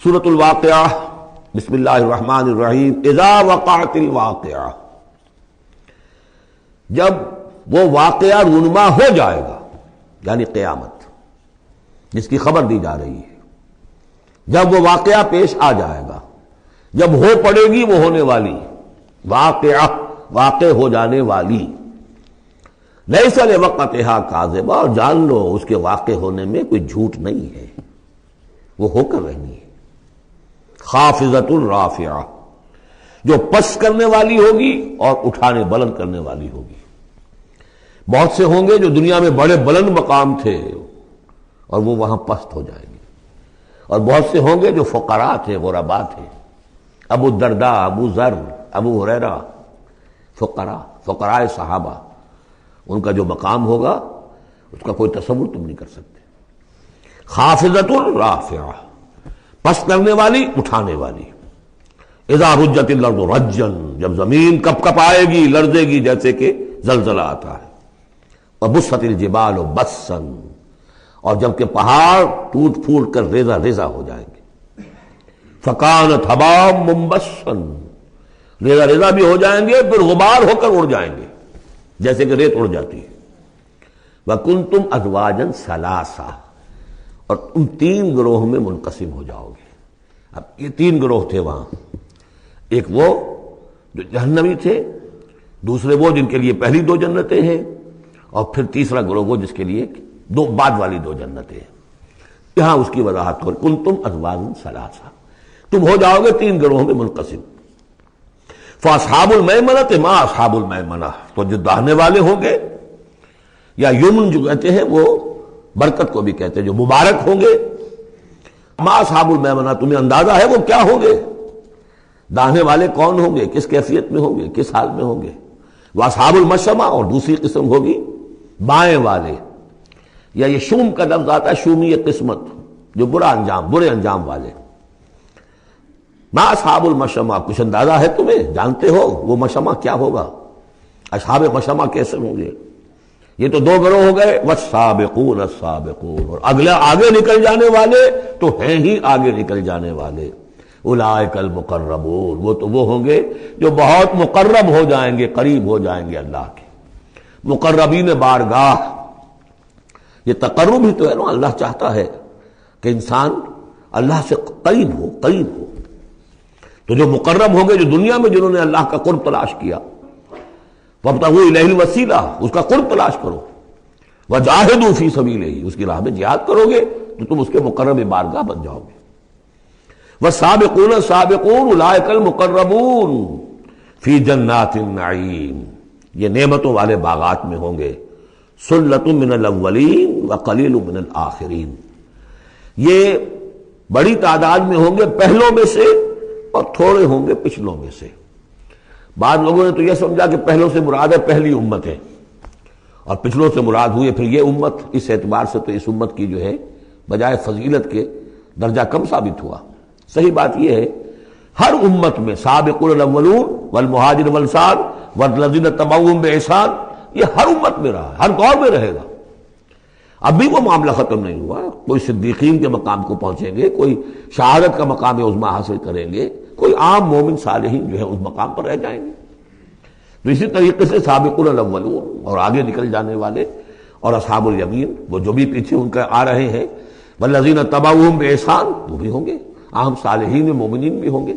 سورۃ الواقعہ، بسم اللہ الرحمن الرحیم۔ اذا وقعت الواقعہ، جب وہ واقعہ رونما ہو جائے گا، یعنی قیامت جس کی خبر دی جا رہی ہے، جب وہ واقعہ پیش آ جائے گا، جب ہو پڑے گی وہ ہونے والی واقعہ، واقع ہو جانے والی، لیس لوقتھا کاذبہ، اور جان لو اس کے واقع ہونے میں کوئی جھوٹ نہیں ہے، وہ ہو کر رہنی ہے۔ خافضۃ رافعہ، جو پس کرنے والی ہوگی اور اٹھانے بلند کرنے والی ہوگی۔ بہت سے ہوں گے جو دنیا میں بڑے بلند مقام تھے اور وہ وہاں پست ہو جائیں گے، اور بہت سے ہوں گے جو فقراء تھے، غرباء تھے، ابو الدرداء، ابو ذر، ابو ہریرہ، فقراء صحابہ، ان کا جو مقام ہوگا اس کا کوئی تصور تم نہیں کر سکتے۔ خافضۃ رافعہ، پس کرنے والی، اٹھانے والی۔ اذا رجت الارض رجا، جب زمین کپ کپ آئے گی، لرزے گی جیسے کہ زلزلہ آتا ہے۔ وبست الجبال بسا، اور جب کہ پہاڑ ٹوٹ پھوٹ کر ریزہ ریزہ ہو جائیں گے۔ فکانت حباء منبثا، ریزہ ریزہ بھی ہو جائیں گے، پھر غبار ہو کر اڑ جائیں گے جیسے کہ ریت اڑ جاتی ہے۔ وکنتم ازواجا ثلاثا، اور تم تین گروہ میں منقسم ہو جاؤ گے۔ اب یہ تین گروہ تھے وہاں، ایک وہ جو جہنمی تھے، دوسرے وہ جن کے لیے پہلی دو جنتیں ہیں، اور پھر تیسرا گروہ وہ جس کے لیے دو بعد والی دو جنتیں ہیں۔ یہاں اس کی وضاحت کر، کنتم ازواجا ثلاثا، تم ہو جاؤ گے تین گروہوں میں منقسم۔ فاصحاب المیمنۃ ما اصحاب المیمنہ، تو جو داہنے والے ہوں گے، یا یمن جو کہتے ہیں وہ برکت کو بھی کہتے ہیں، جو مبارک ہوں گے، ما اصحاب المیمنہ، تمہیں اندازہ ہے وہ کیا ہوں گے؟ داہنے والے کون ہوں گے، کس کیفیت میں ہوں گے، کس حال میں ہوں گے؟ واصحاب المشأمہ، اور دوسری قسم ہوگی بائیں والے، یا یہ شوم کا لفظ آتا ہے، شومی قسمت، جو برا انجام، برے انجام والے۔ ما اصحاب المشأمہ، کچھ اندازہ ہے تمہیں، جانتے ہو وہ مشأمہ کیا ہوگا؟ اصحاب مشأمہ کیسے ہوں گے؟ یہ تو دو گروہ ہو گئے، والسابقون السابقون، اور اگلے آگے نکل جانے والے تو ہیں ہی آگے نکل جانے والے۔ اولئک المقربون، وہ تو وہ ہوں گے جو بہت مقرب ہو جائیں گے، قریب ہو جائیں گے اللہ کے۔ مقربین بارگاہ، یہ تقرب ہی تو ہے نا، اللہ چاہتا ہے کہ انسان اللہ سے قریب ہو، قریب ہو۔ تو جو مقرب ہوں گے، جو دنیا میں جنہوں نے اللہ کا قرب تلاش کیا، وابتغوا الیہ الوسیلہ، اس کا قرب تلاش کرو، وجاہدوا فی سبیلہ، اس کی راہ میں جہاد کرو گے تو تم اس کے مقرب بارگاہ بن جاؤ گے۔ والسابقون السابقون اولئک المقربون فی جنات النعیم، یہ نعمتوں والے باغات میں ہوں گے۔ سلۃ من الاولین وقلیل من الآخرین، یہ بڑی تعداد میں ہوں گے پہلوں میں سے، اور تھوڑے ہوں گے پچھلوں میں سے۔ بعض لوگوں نے تو یہ سمجھا کہ پہلوں سے مراد ہے پہلی امت ہے، اور پچھلوں سے مراد ہوئی پھر یہ امت۔ اس اعتبار سے تو اس امت کی جو ہے بجائے فضیلت کے درجہ کم ثابت ہوا۔ صحیح بات یہ ہے، ہر امت میں سابقون الاولون والمہاجرون والانصار والذین اتبعوہم بإحسان، یہ ہر امت میں رہا، ہر دور میں رہے گا۔ اب بھی وہ معاملہ ختم نہیں ہوا، کوئی صدیقین کے مقام کو پہنچیں گے، کوئی شہادت کا مقام عظمیٰ حاصل کریں گے، کوئی عام مومن صالحین جو ہے اس مقام پر رہ جائیں گے۔ تو اسی طریقے سے سابقون الاولون، اور آگے نکل جانے والے، اور اصحاب الیمین، وہ جو بھی پیچھے ان کا آ رہے ہیں، والذین اتبعوہم بإحسان، وہ بھی ہوں گے، عام صالحین مومنین بھی ہوں گے۔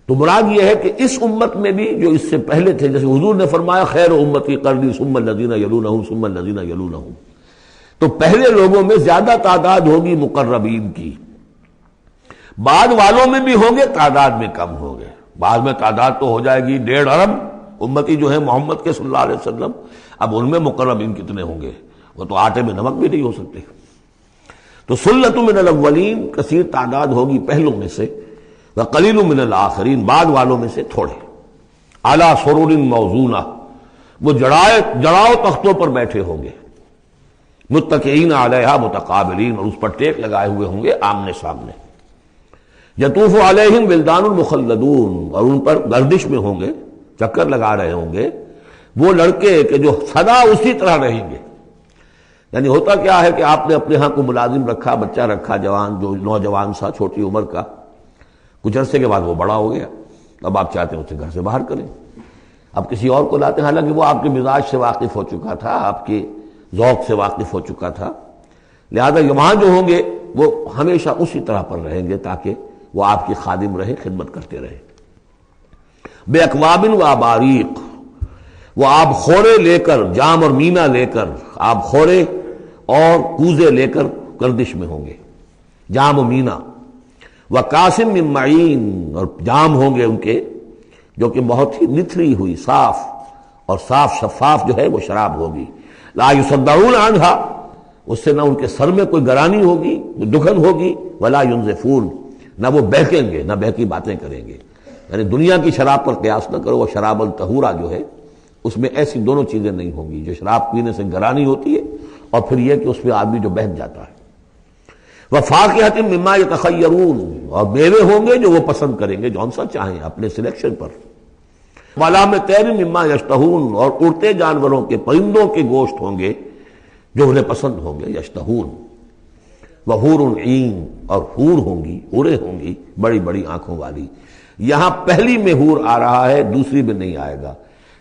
تو مراد یہ ہے کہ اس امت میں بھی جو اس سے پہلے تھے، جیسے حضور نے فرمایا خیر امتی قرنی ثم الذین یلونہم ثم الذین یلونہم، تو پہلے لوگوں میں زیادہ تعداد ہوگی مقربین کی، بعد والوں میں بھی ہوں گے، تعداد میں کم ہوں گے۔ بعد میں تعداد تو ہو جائے گی 1.5 ارب امتی جو ہے محمد کے صلی اللہ علیہ وسلم، اب ان میں مقربین کتنے ہوں گے؟ وہ تو آٹے میں نمک بھی نہیں ہو سکتے۔ تو سلۃ من الاولین، کثیر تعداد ہوگی پہلوں میں سے، وقلیل من الآخرین، بعد والوں میں سے تھوڑے۔ علی سرر موضونہ، وہ جڑاؤ تختوں پر بیٹھے ہوں گے، متکئین علیہا متقابلین، اور اس پر ٹیک لگائے ہوئے ہوں گے آمنے سامنے۔ یطوف علیہم ولدان المخلدون، اور ان پر گردش میں ہوں گے، چکر لگا رہے ہوں گے وہ لڑکے کہ جو سدا اسی طرح رہیں گے، یعنی ہوتا کیا ہے کہ آپ نے اپنے ہاں کو ملازم رکھا، بچہ رکھا، جوان جو نوجوان سا چھوٹی عمر کا، کچھ عرصے کے بعد وہ بڑا ہو گیا، اب آپ چاہتے ہیں اسے گھر سے باہر کریں، اب کسی اور کو لاتے ہیں، حالانکہ وہ آپ کے مزاج سے واقف ہو چکا تھا، آپ کے ذوق سے واقف ہو چکا تھا، لہذا وہاں جو ہوں گے وہ ہمیشہ اسی طرح پر رہیں گے تاکہ وہ آپ کی خادم رہیں، خدمت کرتے رہیں۔ بے اکواب و اباریق، وہ آب خورے لے کر، جام اور مینا لے کر، آب خورے اور کوزے لے کر گردش میں ہوں گے، جام و مینا، وقاسم من معین، اور جام ہوں گے ان کے جو کہ بہت ہی نتھری ہوئی، صاف اور صاف شفاف جو ہے وہ شراب ہوگی، لا یصدعون عنہا، اس سے نہ ان کے سر میں کوئی گرانی ہوگی، دکھن ہوگی، ولا ینزفون، نہ وہ بہکیں گے، نہ بہکی باتیں کریں گے۔ یعنی دنیا کی شراب پر قیاس نہ کرو، وہ شراب الطہورہ جو ہے اس میں ایسی دونوں چیزیں نہیں ہوں گی، جو شراب پینے سے گرانی ہوتی ہے اور پھر یہ کہ اس میں آدمی جو بہک جاتا ہے۔ وَفَاكِهَةٍ مِّمَّا يَتَخَيَّرُونَ، اور میوے ہوں گے جو وہ پسند کریں گے، جون سا چاہیں اپنے سلیکشن پر۔ وَلَحْمِ طَيْرٍ مِّمَّا يَشْتَهُونَ، اور اڑتے جانوروں کے، پرندوں کے گوشت ہوں گے جو انہیں پسند ہوں گے، یشتہون۔ وحور عین، اور حور ہوں گی، حوریں ہوں گی بڑی بڑی آنکھوں والی۔ یہاں پہلی میں حور آ رہا ہے، دوسری میں نہیں آئے گا۔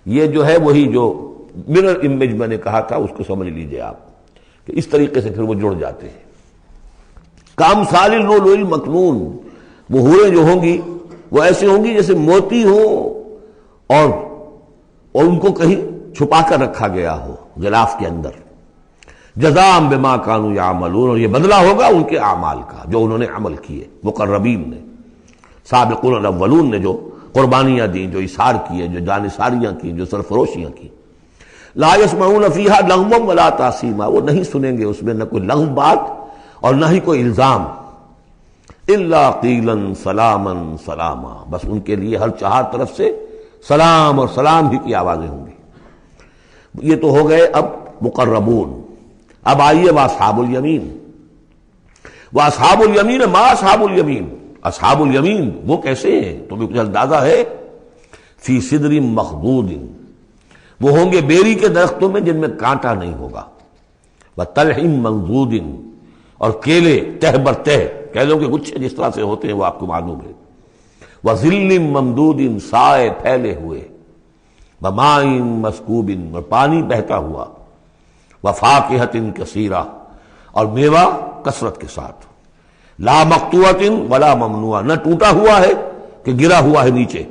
یہ جو ہے وہی جو مرر امیج میں نے کہا تھا، اس کو سمجھ لیجئے آپ کہ اس طریقے سے پھر وہ جڑ جاتے ہیں۔ کامثال اللؤلؤ المکنون، وہ حوریں جو ہوں گی وہ ایسے ہوں گی جیسے موتی ہوں اور ان کو کہیں چھپا کر رکھا گیا ہو غلاف کے اندر۔ جزاء بما كانوا يعملون، اور یہ بدلہ ہوگا ان کے اعمال کا جو انہوں نے عمل کیے، مقربین نے، سابقون الاولون نے جو قربانیاں دیں، جو اثار کیے، جو جانثاریاں کی، جو سرفروشیاں کی۔ لا يسمعون فيها لغوا ولا تاثیما، وہ نہیں سنیں گے اس میں نہ کوئی لغو بات اور نہ ہی کوئی الزام۔ الا قیلا سلاما سلاما، بس ان کے لیے ہر چہار طرف سے سلام اور سلام ہی کی آوازیں ہوں گی۔ یہ تو ہو گئے اب مقربون۔ اب آئیے واصحاب الیمین۔ واصحاب الیمین، ما اصحاب الیمین، اصحاب الیمین وہ کیسے ہیں تمہیں کچھ اندازہ ہے؟ فی صدر مخضود، وہ ہوں گے بیری کے درختوں میں جن میں کانٹا نہیں ہوگا، وطلح منضود، اور کیلے تہ بر تہ، کیلوں کے گچھے جس طرح سے ہوتے ہیں وہ آپ کو معلوم ہے، وظل ممدود، سائے پھیلے ہوئے، وماء مسکوب، اور پانی بہتا ہوا، وفاکہۃ کثیرہ، اور میوہ کثرت کے ساتھ، لا مقطوعۃ ولا ممنوعہ، نہ ٹوٹا ہوا ہے کہ گرا ہوا ہے نیچے،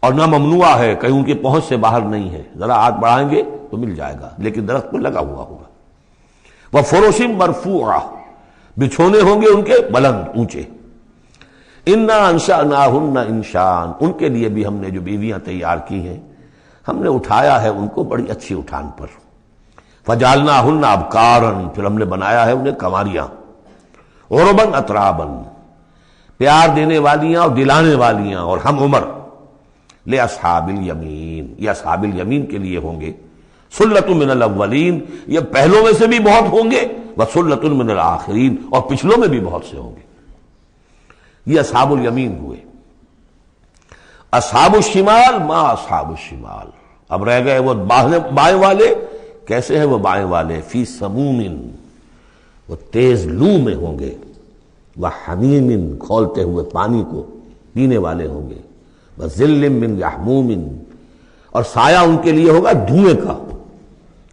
اور نہ ممنوع ہے کہیں ان کی پہنچ سے باہر نہیں ہے، ذرا ہاتھ بڑھائیں گے تو مل جائے گا لیکن درخت پہ لگا ہوا ہوگا۔ وفرش مرفوعہ، بچھونے ہوں گے ان کے بلند اونچے۔ انا انشأناہن انشاء، ان کے لیے بھی ہم نے جو بیویاں تیار کی ہیں ہم نے اٹھایا ہے ان کو بڑی اچھی اٹھان پر۔ فجعلناہن ابکارا، پھر ہم نے بنایا ہے انہیں کنواریاں، عربا اترابا، پیار دینے والیاں اور دلانے والیاں اور ہم عمر۔ لاصحاب الیمین، یہ اصحاب الیمین کے لیے ہوں گے۔ سلۃ من الاولین، یہ پہلوں میں سے بھی بہت ہوں گے، وسلۃ من الآخرین، اور پچھلوں میں بھی بہت سے ہوں گے۔ یہ اصحاب الیمین ہوئے۔ اصحاب الشمال، ما اصحاب الشمال، اب رہ گئے وہ بائیں والے۔ کیسے ہیں وہ بائیں والے؟ فی سموم، وہ تیز لو میں ہوں گے، وحمیم، کھولتے ہوئے پانی کو پینے والے ہوں گے، وظل من یحموم، اور سایہ ان کے لیے ہوگا دھوئیں کا،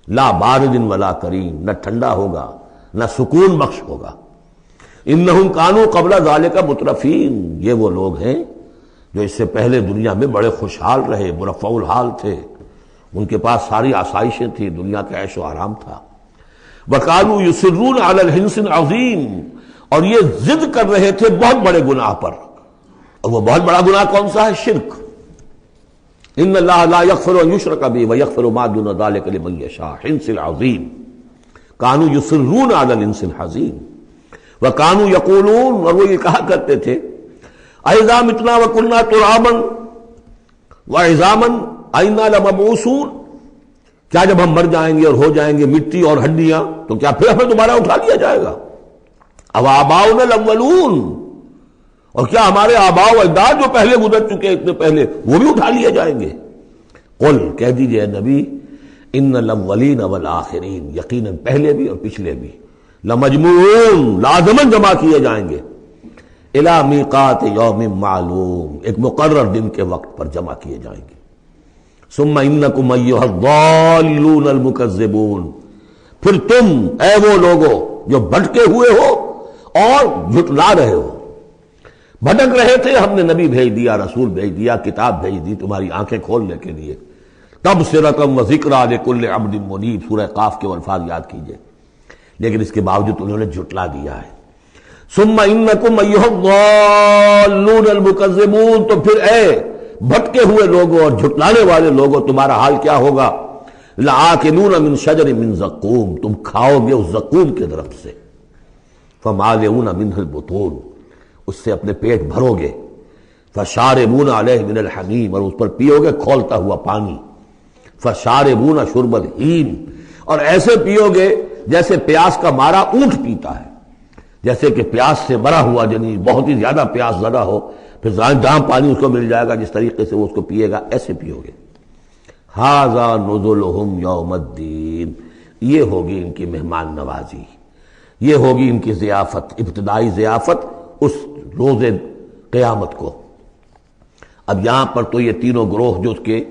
لا بارد ولا کریم، نہ ٹھنڈا ہوگا نہ سکون بخش ہوگا۔ انہم کانوا قبل ذالک مترفین، یہ وہ لوگ ہیں جو اس سے پہلے دنیا میں بڑے خوشحال رہے، مرفع الحال تھے، ان کے پاس ساری آسائشیں تھیں، دنیا کا عیش و آرام تھا۔ وَكَانُوا يُصِرُّونَ عَلَى الْحِنْثِ الْعَظِيمِ، اور یہ ضد کر رہے تھے بہت بڑے گناہ پر، اور وہ بہت بڑا گناہ کون سا ہے؟ شرک۔ ان اللہ لا یغفر ان یشرک بہ ویغفر ما دون ذلک لمن یشاء، حنث العظیم۔ كانوا يصرون على الانس الحزین، وكانوا یقولون، اور وہ یہ کہا کرتے تھے، اذا متنا وكنا ترابا وعظاما انا لمبعوثون، کیا جب ہم مر جائیں گے اور ہو جائیں گے مٹی اور ہڈیاں تو کیا پھر ہمیں دوبارہ اٹھا لیا جائے گا؟ اب آباؤنا الاولون، اور کیا ہمارے آباء و اجداد جو پہلے گزر چکے اتنے پہلے وہ بھی اٹھا لیے جائیں گے؟ قل، کہہ دیجئے نبی، ان الاولین والآخرین، یقیناً پہلے بھی اور پچھلے بھی، لمجموعون لازماً جمع کیے جائیں گے، الی میقات یوم معلوم، ایک مقرر دن کے وقت پر جمع کیے جائیں گے۔ ثم انکم ایھا الضالون المکذبون، پھر تم اے وہ لوگو جو بھٹکے ہوئے ہو اور جھٹلا رہے ہو، بھٹک رہے تھے، ہم نے نبی بھیج دیا، رسول بھیج دیا، کتاب بھیج دی تمہاری آنکھیں کھولنے کے لیے، تبصرۃ و ذکریٰ لکل عبد منیب، سورہ قاف کے الفاظ یاد کیجئے، لیکن اس کے باوجود انہوں نے جھٹلا دیا ہے۔ ثم انکم ایھا الضالون المکذبون، تو پھر اے بھٹکے ہوئے لوگوں اور جھٹلانے والے لوگوں، تمہارا حال کیا ہوگا؟ لآکلون من شجر من زقوم، تم کھاؤ گے اس زقوم کے درخت سے، فمالئون منہ البطون، اس سے اپنے پیٹ بھرو گے، فشاربون علیہ من الحمیم، اور اس پر پیو گے کھولتا ہوا پانی، فشاربون شرب الہیم، اور ایسے پیو گے جیسے پیاس کا مارا اونٹ پیتا ہے، جیسے کہ پیاس سے مرا ہوا جنی بہت ہی زیادہ پیاس زدہ ہو، پھر جہاں پانی اس کو مل جائے گا جس طریقے سے وہ اس کو پیے گا، ایسے پیو گے۔ ھذا نزلہم یوم الدین، یہ ہوگی ان کی مہمان نوازی، یہ ہوگی ان کی ضیافت، ابتدائی ضیافت اس روز قیامت کو۔ اب یہاں پر تو یہ تینوں گروہ جو اس کے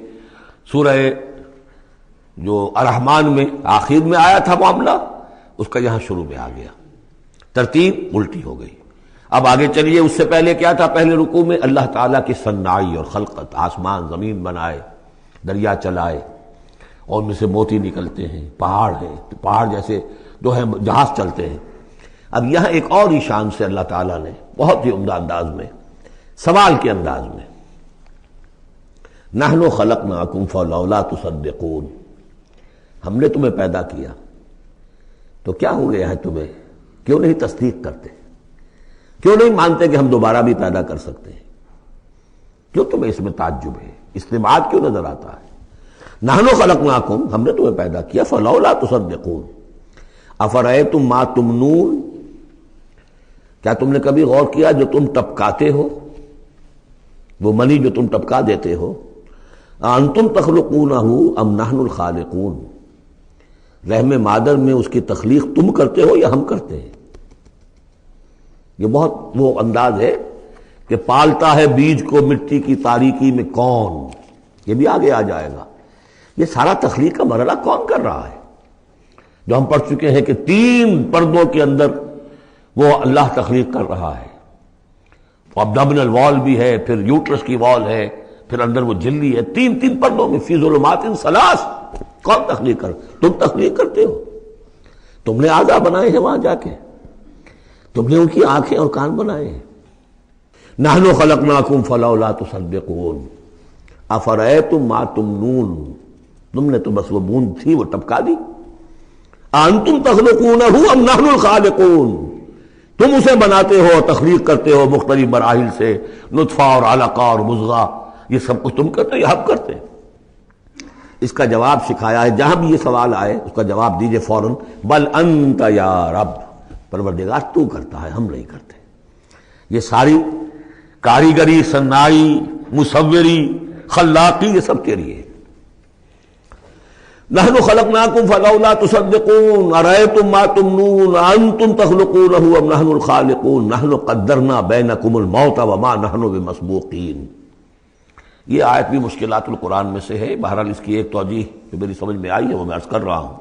سورہ جو الرحمن میں آخر میں آیا تھا معاملہ، اس کا یہاں شروع میں آ گیا، ترتیب الٹی ہو گئی۔ اب آگے چلیے، اس سے پہلے کیا تھا؟ پہلے رکوع میں اللہ تعالیٰ کی صنائی اور خلقت، آسمان زمین بنائے، دریا چلائے اور ان میں سے موتی نکلتے ہیں، پہاڑ ہیں، پہاڑ جیسے جو ہے جہاز چلتے ہیں۔ اب یہاں ایک اور ہی شان سے اللہ تعالیٰ نے بہت ہی عمدہ انداز میں، سوال کے انداز میں، نحن خلقناکم فلولا تصدقون، ہم نے تمہیں پیدا کیا تو کیا ہو گیا ہے تمہیں، کیوں نہیں تصدیق کرتے، کیوں نہیں مانتے کہ ہم دوبارہ بھی پیدا کر سکتے ہیں، کیوں تمہیں اس میں تعجب ہے، استبعاد کیوں نظر آتا ہے؟ نحن خلقناکم، ہم نے تمہیں پیدا کیا، فلولا تصدقون افرأیتم ما تمنون، کیا تم نے کبھی غور کیا جو تم ٹپکاتے ہو، وہ منی جو تم ٹپکا دیتے ہو، انتم تخلقونہ ام نحن الخالقون، رحم مادر میں اس کی تخلیق تم کرتے ہو یا ہم کرتے ہیں؟ یہ بہت وہ انداز ہے کہ پالتا ہے بیج کو مٹی کی تاریکی میں کون، یہ بھی آگے آ جائے گا۔ یہ سارا تخلیق کا مرحلہ کون کر رہا ہے، جو ہم پڑھ چکے ہیں کہ 3 پردوں کے اندر وہ اللہ تخلیق کر رہا ہے، ابڈومینل وال بھی ہے، پھر یوٹرس کی وال ہے، پھر اندر وہ جھلی ہے، 3 پردوں میں، فی ظلمات ثلاث، کون تخلیق کر؟ تم تخلیق کرتے ہو، تم نے اعضاء بنائے ہیں وہاں جا کے، تم نے ان کی آنکھیں اور کان بنائے ہیں۔ نحن خلقناکم فلولا تصدقون افرأیتم ما تمنون، تم نے تو بس وہ بوند تھی وہ ٹپکا دی، انتم تخلقونہ ام نحن الخالقون، تم اسے بناتے ہو، تخلیق کرتے ہو مختلف مراحل سے، نطفہ اور علقہ اور مضغہ، یہ سب کچھ تم کرتے ہو یا ہم کرتے ہیں؟ اس کا جواب سکھایا ہے، جہاں بھی یہ سوال آئے اس کا جواب دیجئے فوراً، بل انت یا رب، پروردگار تو کرتا ہے، ہم نہیں کرتے۔ یہ ساری کاریگری، صنائی، مصوری، خلاقی، یہ سب تیری ہے۔ نحن خلقناکم فلولا تصدقون ارأیتم ما تمنون انتم تخلقونہ ام نحن الخالقون نحن قدرنا بینکم الموت وما نحن بمسبوقین۔ یہ آیت بھی مشکلات القرآن میں سے ہے، بہرحال اس کی ایک توجیہ جو میری سمجھ میں آئی ہے وہ میں عرض کر رہا ہوں۔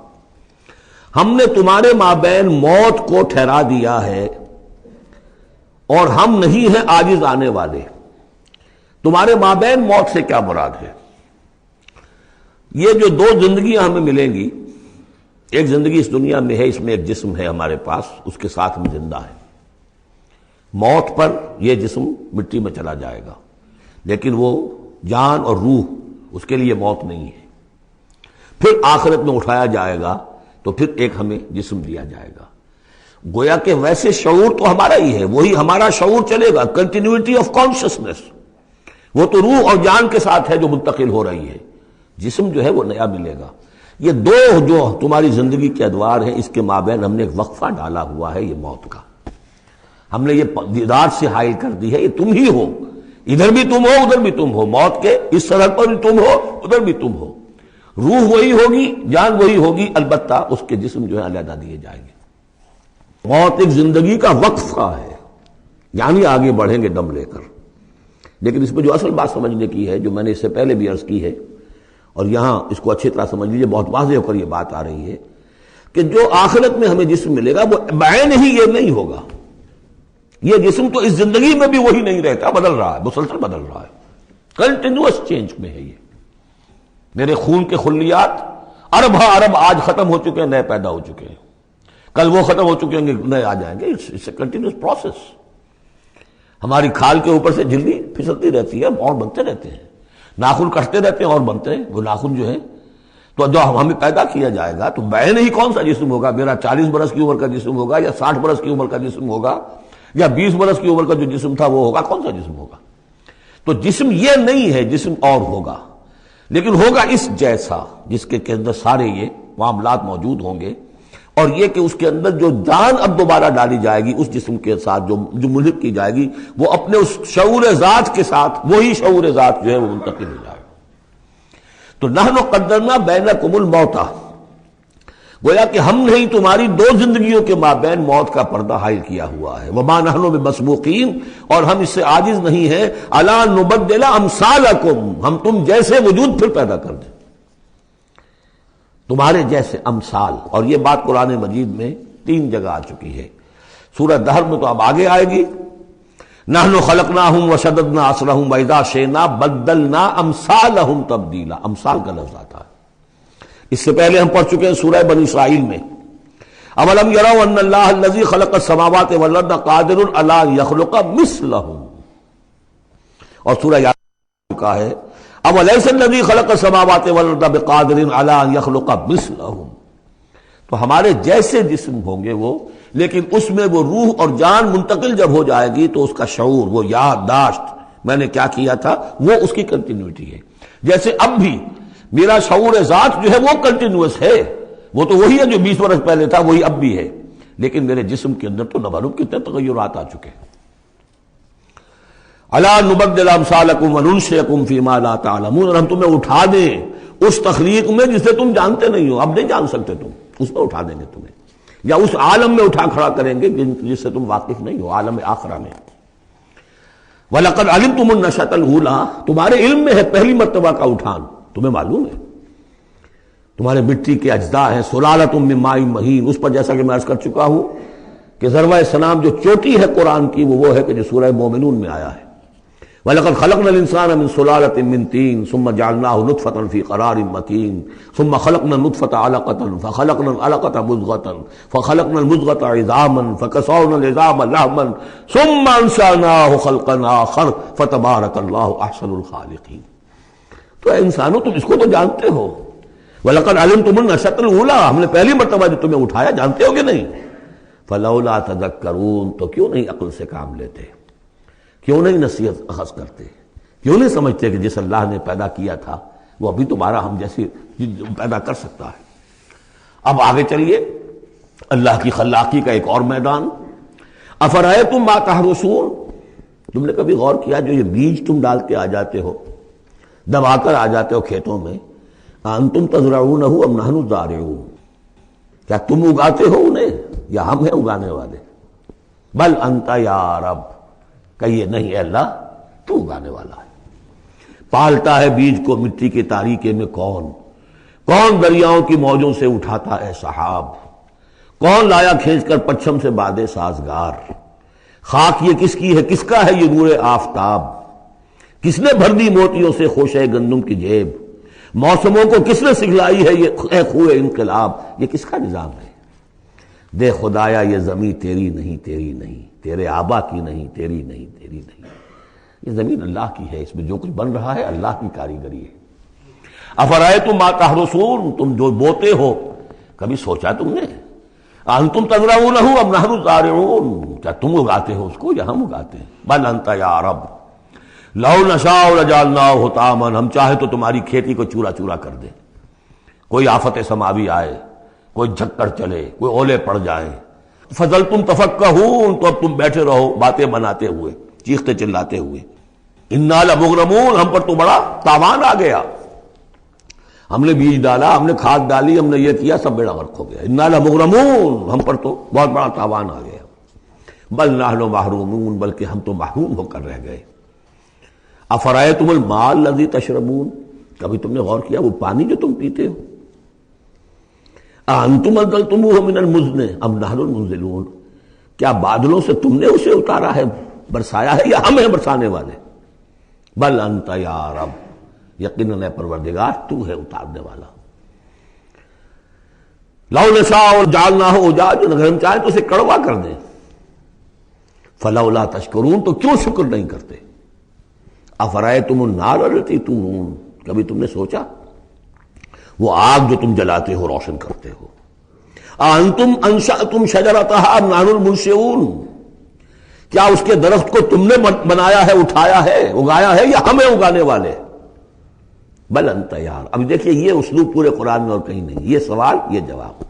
ہم نے تمہارے مابین موت کو ٹھہرا دیا ہے اور ہم نہیں ہیں عاجز آنے والے۔ تمہارے مابین موت سے کیا مراد ہے؟ یہ جو 2 زندگیاں ہمیں ملیں گی، ایک زندگی اس دنیا میں ہے، اس میں ایک جسم ہے ہمارے پاس، اس کے ساتھ ہم زندہ ہیں۔ موت پر یہ جسم مٹی میں چلا جائے گا، لیکن وہ جان اور روح، اس کے لیے موت نہیں ہے۔ پھر آخرت میں اٹھایا جائے گا تو پھر ایک ہمیں جسم دیا جائے گا، گویا کہ ویسے شعور تو ہمارا ہی ہے، وہی ہمارا شعور چلے گا، کنٹینیوٹی آف کانشسنس، وہ تو روح اور جان کے ساتھ ہے جو منتقل ہو رہی ہے، جسم جو ہے وہ نیا ملے گا۔ یہ 2 جو تمہاری زندگی کے ادوار ہیں، اس کے مابین ہم نے ایک وقفہ ڈالا ہوا ہے، یہ موت کا۔ ہم نے یہ دیدار سے حائل کر دی ہے، یہ تم ہی ہو، ادھر بھی تم ہو ادھر بھی تم ہو، موت کے اس سرحد پر بھی تم ہو ادھر بھی تم ہو۔ روح وہی ہوگی، جان وہی ہوگی، البتہ اس کے جسم جو ہے علیحدہ دیے جائیں گے۔ موت ایک زندگی کا وقفہ ہے، یعنی آگے بڑھیں گے دم لے کر۔ لیکن اس میں جو اصل بات سمجھنے کی ہے، جو میں نے اس سے پہلے بھی عرض کی ہے، اور یہاں اس کو اچھی طرح سمجھ لیجیے، بہت واضح ہو کر یہ بات آ رہی ہے کہ جو آخرت میں ہمیں جسم ملے گا وہ بعین ہی یہ نہیں ہوگا۔ یہ جسم تو اس زندگی میں بھی وہی نہیں رہتا، بدل رہا ہے، مسلسل بدل رہا ہے، کنٹینیوس چینج میں ہے۔ یہ میرے خون کے خلیات ارب ارب آج ختم ہو چکے ہیں، نئے پیدا ہو چکے ہیں، کل وہ ختم ہو چکے ہیں، نئے آ جائیں گے۔ It's a continuous process. ہماری کھال کے اوپر سے جھلی پھسلتی رہتی ہے اور بنتے رہتے ہیں، ناخن کٹتے رہتے ہیں اور بنتے ہیں وہ ناخن جو ہیں۔ تو جو ہمیں پیدا کیا جائے گا تو بعین ہی کون سا جسم ہوگا؟ میرا 40 برس کی عمر کا جسم ہوگا یا 60 برس کی عمر کا جسم ہوگا یا 20 برس کی عمر کا جو جسم تھا وہ ہوگا؟ کون سا جسم ہوگا؟ تو جسم یہ نہیں ہے، جسم اور ہوگا، لیکن ہوگا اس جیسا، جس کے اندر سارے یہ معاملات موجود ہوں گے، اور یہ کہ اس کے اندر جو جان اب دوبارہ ڈالی جائے گی اس جسم کے ساتھ، جو ملحق کی جائے گی، وہ اپنے اس شعور ذات کے ساتھ، وہی شعور ذات جو ہے وہ منتقل ہو جائے گا۔ تو نحن قدرنا بینکم الموت، گویا کہ ہم نے ہی تمہاری دو زندگیوں کے مابین موت کا پردہ حائل کیا ہوا ہے۔ وما نحن بمسبوقین، اور ہم اس سے عاجز نہیں ہیں، الا نبدل امثالکم، ہم تم جیسے وجود پھر پیدا کر دیں، تمہارے جیسے امثال۔ اور یہ بات قرآن مجید میں 3 جگہ آ چکی ہے، سورہ دہر میں تو اب آگے آئے گی، نحن خلقناہم وشددنا اسرہم واذا شئنا بدلنا امثالہم تبدیلا، امثال کا لفظ آتا ہے۔ اس سے پہلے ہم پڑھ چکے ہیں سورہ بنی اسرائیل میں، اولم یروا ان اللہ الذی خلق السماوات والارض قادر علی ان یخلق مثلہم، اور سورہ یاسین چکا ہے اولیس الذی خلق السماوات والارض بقادر علی ان یخلق مثلہم۔ تو ہمارے جیسے جسم ہوں گے وہ، لیکن اس میں وہ روح اور جان منتقل جب ہو جائے گی تو اس کا شعور، وہ یادداشت میں نے کیا کیا تھا، وہ اس کی کنٹینیوٹی ہے۔ جیسے اب بھی میرا شعور ذات جو ہے وہ کنٹینیوس ہے، وہ تو وہی ہے جو 20 برس پہلے تھا، وہی اب بھی ہے، لیکن میرے جسم کے اندر تو نہ معلوم کتنے تغیرات آ چکے ہیں۔ الا نبدل امثالکم وننشئکم فیما لا تعلمون، اور ہم تمہیں اٹھا دیں اس تخلیق میں جسے تم جانتے نہیں ہو، اب نہیں جان سکتے تم، اس میں اٹھا دیں گے تمہیں، یا اس عالم میں اٹھا کھڑا کریں گے جس سے تم واقف نہیں ہو، عالم آخرہ میں۔ وَلَقَدْ عَلِمْتُمُ النَّشْأَةَ الْأُولَىٰ، تمہارے علم میں ہے پہلی مرتبہ کا اٹھان، تمہیں معلوم ہے۔ تمہارے مٹی کے اجزاء ہیں، سلالۃ من ماء مہین، اس پر جیسا کہ میں عرض کر چکا ہوں کہ ذروہ سلام جو چوٹی ہے قرآن کی وہ ہے کہ جو سورہ مومنون میں آیا ہے، وَلَقَدْ خَلَقْنَا الْإِنسَانَ مِنْ سُلَالَةٍ مِّن طِينٍ ثُمَّ جَعَلْنَاهُ نُطْفَةً فِي قَرَارٍ مَّكِينٍ ثُمَّ خَلَقْنَا النُّطْفَةَ عَلَقَةً فَخَلَقْنَا الْعَلَقَةَ مُضْغَةً فَخَلَقْنَا الْمُضْغَةَ عِظَامًا فَكَسَوْنَا الْعِظَامَ لَحْمًا ثُمَّ أَنشَأْنَاهُ خَلْقًا آخَرَ فَتَبَارَكَ اللَّهُ أَحْسَنُ الْخَالِقِينَ۔ تو اے انسانوں تم اس کو تو جانتے ہو، وَلَقَدْ عَلِمْتُمُ النَّشْأَةَ الْأُولَىٰ، ہم نے پہلی مرتبہ جو تمہیں اٹھایا جانتے ہو کہ نہیں، فَلَوْلَا تَذَكَّرُونَ، تو کیوں نہیں عقل سے کام لیتے، کیوں نہیں نصیحت اخذ کرتے، کیوں نہیں سمجھتے کہ جس اللہ نے پیدا کیا تھا وہ ابھی تمہارا ہم جیسی پیدا کر سکتا ہے۔ اب آگے چلیے، اللہ کی خلاقی کا ایک اور میدان، افرأیتم ما تحرثون، تم نے کبھی غور کیا جو یہ بیج تم ڈال کے آ جاتے ہو، دبا کر آ جاتے ہو کھیتوں میں، انتم تزرعونہ ام نحن الزارعون، کیا تم اگاتے ہو انہیں یا ہم ہیں اگانے والے؟ بل انت یا رب، کہیے نہیں اے اللہ تو اگانے والا ہے۔ پالتا ہے بیج کو مٹی کے تاریکے میں کون دریاؤں کی موجوں سے اٹھاتا ہے سحاب، کون لایا کھینچ کر پچھم سے بادے سازگار، خاک یہ کس کی ہے، کس کا ہے یہ نور آفتاب، کس نے بھر دی موتیوں سے خوشہ گندم کی جیب، موسموں کو کس نے سکھلائی ہے یہ خوئے انقلاب، یہ کس کا نظام ہے؟ دے خدایا یہ زمین تیری نہیں، تیری نہیں، تیرے آبا کی نہیں، تیری نہیں، تیری نہیں، یہ زمین اللہ کی ہے، اس میں جو کچھ بن رہا ہے اللہ کی کاریگری ہے۔ افرأیتم ما تحرثون، تم جو بوتے ہو کبھی سوچا تم نے، انتم تزرعونہ ام نحن الزارعون، کیا تم اگاتے ہو اس کو یا ہم اگاتے ہیں؟ بل انت یا رب لو نشاء لجعلناہ حطاما، ہم چاہے تو تمہاری کھیتی کو چورا چورا کر دیں، کوئی آفت سماوی آئے، کوئی جھکڑ چلے، کوئی اولے پڑ جائیں، فظلتم تفکہون، تو اب تم بیٹھے رہو باتیں بناتے ہوئے، چیختے چلاتے ہوئے، انا لمغرمون، ہم پر تو بڑا تاوان آ گیا۔ ہم نے بیج ڈالا، ہم نے کھاد ڈالی، ہم نے یہ کیا، سب بیڑا غرق ہو گیا. انا لمغرمون، ہم پر تو بہت بڑا تاوان آ گیا. بل نحن محرومون، بلکہ ہم تو محروم ہو کر رہ گئے. افرأیتم الماء الذی تشربون، کبھی تم نے غور کیا وہ پانی جو تم پیتے ہو؟ اانتم انزلتموہ من المزن ام نحن المنزلون، کیا بادلوں سے تم نے اسے اتارا ہے، برسایا ہے، یا ہم ہیں برسانے والے؟ بل انت یا رب، یقیناً اے پروردگار تو ہے اتارنے والا. لو نشاء جعلناہ اجاجا، اگر ہم چاہیں تو اسے کڑوا کر دیں. فلولا تشکرون، تو کیوں شکر نہیں کرتے؟ افرأیتم النار التی تورون، کبھی تم نے سوچا وہ آگ جو تم جلاتے ہو، روشن کرتے ہو؟ انتم انشأتم شجرتها ام نحن المنشئون، کیا اس کے درخت کو تم نے بنایا ہے، اٹھایا ہے، اگایا ہے، یا ہمیں اگانے والے؟ بل انت یار. اب دیکھیے یہ اسلوب پورے قرآن میں اور کہیں نہیں، یہ سوال یہ جواب.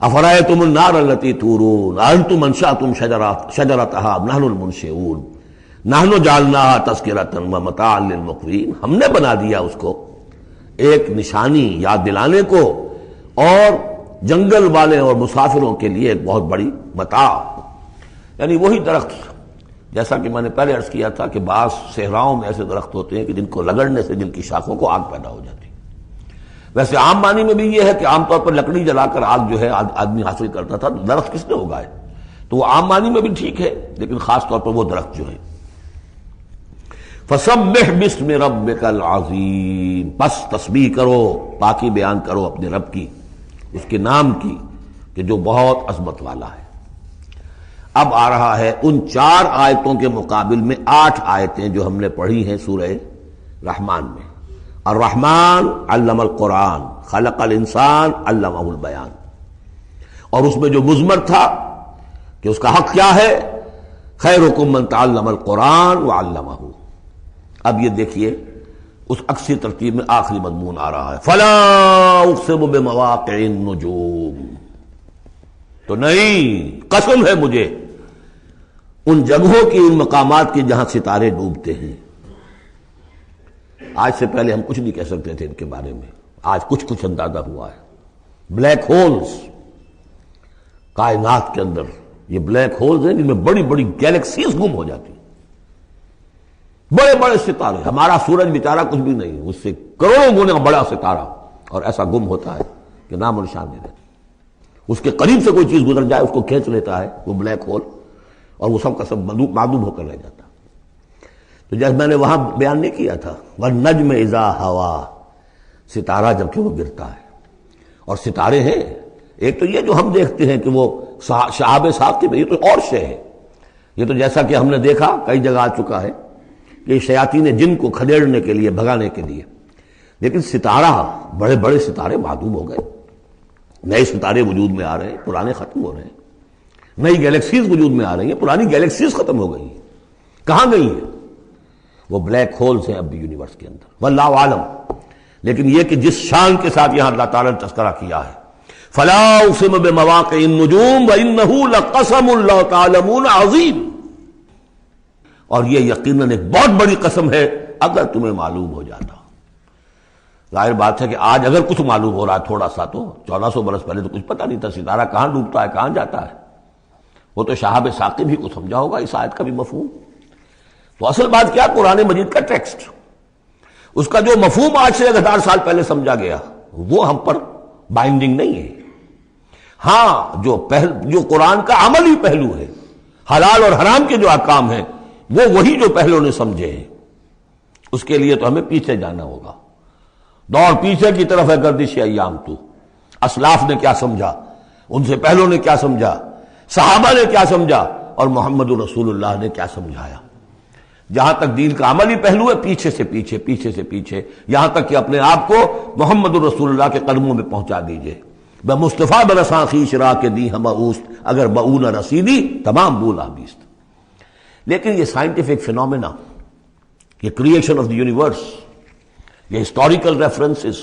افرأیتم النار التی تورون انتم انشأتم شجرتها ام نحن المنشئون نحن جعلناها تذکرۃ ومتاعا للمقوین، ہم نے بنا دیا اس کو ایک نشانی یاد دلانے کو، اور جنگل والے اور مسافروں کے لیے ایک بہت بڑی متاع. یعنی وہی درخت، جیسا کہ میں نے پہلے عرض کیا تھا کہ بعض صحراؤں میں ایسے درخت ہوتے ہیں کہ جن کو رگڑنے سے جن کی شاخوں کو آگ پیدا ہو جاتی ہے. ویسے عام معنی میں بھی یہ ہے کہ عام طور پر لکڑی جلا کر آگ جو ہے آدمی حاصل کرتا تھا، درخت کس نے اگائے؟ تو وہ عام معنی میں بھی ٹھیک ہے، لیکن خاص طور پر وہ درخت جو ہے. فسبح باسم ربک العظیم، پس تسبیح کرو، پاکی بیان کرو اپنے رب کی، اس کے نام کی کہ جو بہت عظمت والا ہے. اب آ رہا ہے ان 4 آیتوں کے مقابل میں 8 آیتیں جو ہم نے پڑھی ہیں سورہ رحمان میں. الرحمن علم القرآن، خلق الانسان علمہ البیان. اور اس میں جو مضمر تھا کہ اس کا حق کیا ہے، خیرکم من تعلم القرآن وعلمہ. اب یہ دیکھیے اس عکسی ترتیب میں آخری مضمون آ رہا ہے، فلا اقسم بمواقع النجوم. تو نہیں، قسم ہے مجھے ان جگہوں کی، ان مقامات کی جہاں ستارے ڈوبتے ہیں. آج سے پہلے ہم کچھ نہیں کہہ سکتے تھے ان کے بارے میں، آج کچھ اندازہ ہوا ہے. بلیک ہولز کائنات کے اندر، یہ بلیک ہولز ہیں جن میں بڑی بڑی گیلیکسیز گم ہو جاتی ہیں، بڑے بڑے ستارے. ہمارا سورج بیچارہ کچھ بھی نہیں، اس سے کروڑوں گنا بڑا ستارہ، اور ایسا گم ہوتا ہے کہ نام و نشان نہیں رہتا. اس کے قریب سے کوئی چیز گزر جائے اس کو کھینچ لیتا ہے وہ بلیک ہول، اور وہ سب کا سب معدوم ہو کر رہ جاتا. تو جیسے میں نے وہاں بیان نہیں کیا تھا، والنجم اذا ہوا، ستارہ جب کہ وہ گرتا ہے. اور ستارے ہیں، ایک تو یہ جو ہم دیکھتے ہیں کہ وہ شہاب ساقب میں، یہ تو اور شے ہے. یہ تو جیسا کہ ہم نے دیکھا کئی جگہ آ چکا ہے کہ شیاطین جن کو کھدیڑنے کے لیے، بھگانے کے لیے. لیکن ستارہ، بڑے بڑے ستارے معدوم ہو گئے، نئے ستارے وجود میں آ رہے ہیں، پرانے ختم ہو رہے ہیں. نئی گیلیکسیز وجود میں آ رہی ہیں، پرانی گیلیکسیز ختم ہو گئی ہیں. کہاں گئی ہیں؟ وہ بلیک ہولز ہیں اب بھی یونیورس کے اندر، واللہ عالم. لیکن یہ کہ جس شان کے ساتھ یہاں اللہ تعالیٰ نے تذکرہ کیا ہے، فلا اقسم بمواقع النجوم وانہ لقسم لو تعلمون عظیم، اور یہ یقیناً ایک بہت بڑی قسم ہے اگر تمہیں معلوم ہو جاتا. ظاہر بات ہے کہ آج اگر کچھ معلوم ہو رہا ہے تھوڑا سا، تو 1400 برس پہلے تو کچھ پتہ نہیں تھا ستارہ کہاں ڈوبتا ہے، کہاں جاتا ہے. وہ تو شہاب ثاقب ہی کو سمجھا ہوگا اس آیت کا بھی مفہوم. تو اصل بات کیا، قرآن مجید کا ٹیکسٹ، اس کا جو مفہوم آج سے 1000 سال پہلے سمجھا گیا وہ ہم پر بائنڈنگ نہیں ہے. ہاں جو قرآن کا عملی پہلو ہے، حلال اور حرام کے جو احکام ہیں، وہ وہی جو پہلو نے سمجھے ہیں، اس کے لیے تو ہمیں پیچھے جانا ہوگا. دوڑ پیچھے کی طرف ہے گردش ایام تو. اسلاف نے کیا سمجھا، ان سے پہلوں نے کیا سمجھا، صحابہ نے کیا سمجھا، اور محمد رسول اللہ نے کیا سمجھایا. جہاں تک دین کا عملی پہلو ہے، پیچھے سے پیچھے، پیچھے سے پیچھے، یہاں تک کہ اپنے آپ کو محمد رسول اللہ کے قدموں میں پہنچا دیجئے. بے مصطفیٰ برساں خویش را کے دی ہم اوست، اگر بؤ نہ رسیدی تمام بولا بیست. لیکن یہ سائنٹیفک فینومینا، یہ کریشن آف دی یونیورس، یہ ہسٹوریکل ریفرنسز،